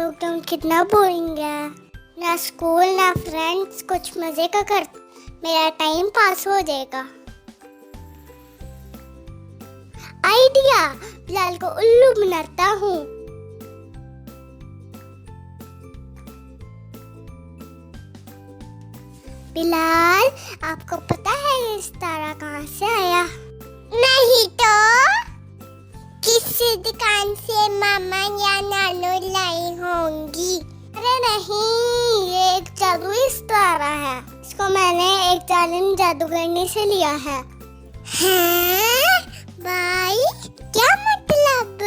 Lockdown कितना boring है। ना स्कूल ना फ्रेंड्स, कुछ मजे का कर, मेरा टाइम पास हो जाएगा। आइडिया, बिलाल को उल्लू बनाता हूँ। बिलाल, आपको पता है ये सितारा कहाँ से आया? नहीं तो किसी दुकान से मामा या नानू लाई होंगी। अरे नहीं, ये एक जादुई सितारा है। इसको मैंने एक जालिम जादूगरनी से लिया है। हैं? भाई, क्या मतलब?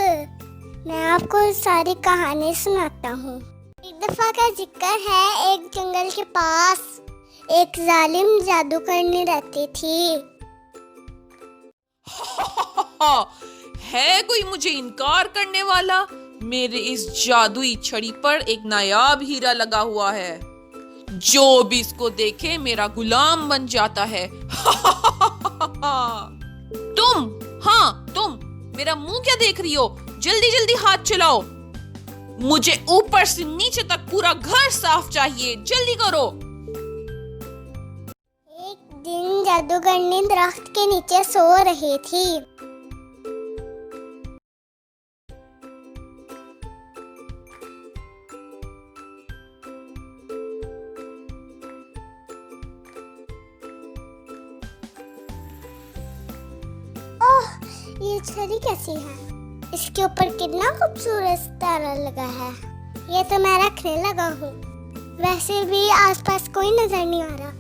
मैं आपको सारी कहानी सुनाता हूँ। एक दफा का जिक्र है, एक जंगल के पास एक जालिम जादूगरनी रहती थी। है कोई मुझे इनकार करने वाला? मेरे इस जादुई छड़ी पर एक नायाब हीरा लगा हुआ है, जो भी इसको देखे मेरा गुलाम बन जाता है। तुम मेरा मुंह क्या देख रही हो? जल्दी जल्दी हाथ चलाओ, मुझे ऊपर से नीचे तक पूरा घर साफ चाहिए, जल्दी करो। एक दिन जादूगरनी दरख्त के नीचे सो रही थी। ओह, ये छड़ी कैसी है? इसके ऊपर कितना खूबसूरत सितारा लगा है। ये तो मैं रखने लगा हूँ। वैसे भी आसपास कोई नजर नहीं आ रहा।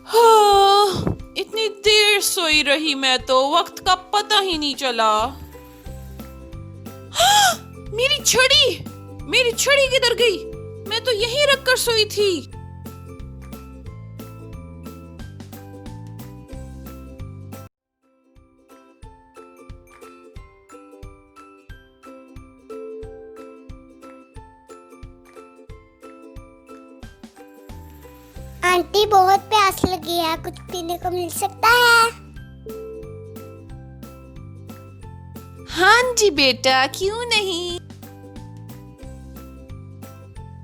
हाँ, इतनी देर सोई रही मैं तो वक्त का पता ही नहीं चला। हाँ, मेरी छड़ी किधर गई? मैं तो यहीं रखकर सोई थी। आंटी, बहुत प्यास लगी है, कुछ पीने को मिल सकता है? हाँ जी बेटा, क्यों नहीं।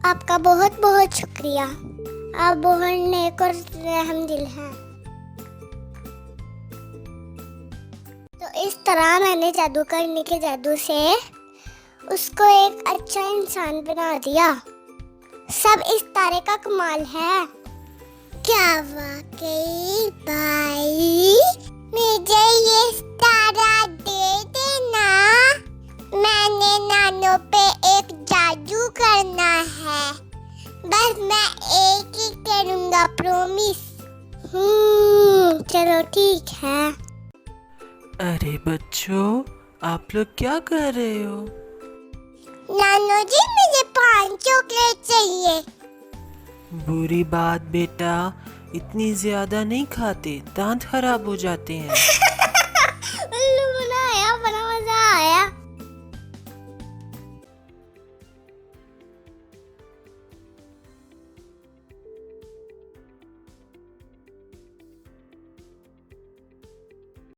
आपका बहुत बहुत शुक्रिया। आप बहुत नेक और रहमदिल हैं। तो इस तरह मैंने जादूगरनी के जादू से उसको एक अच्छा इंसान बना दिया। सब इस तारे का कमाल है। क्या वाकई भाई, मुझे ये सितारा दे देना। मैंने नानो पे एक जादू करना है, बस मैं एक ही करूँगा, प्रॉमिस। चलो ठीक है। अरे बच्चों, आप लोग क्या कर रहे हो? नानो जी, मुझे 5 चॉकलेट चाहिए। बुरी बात बेटा, इतनी ज्यादा नहीं खाते, दांत खराब हो जाते हैं।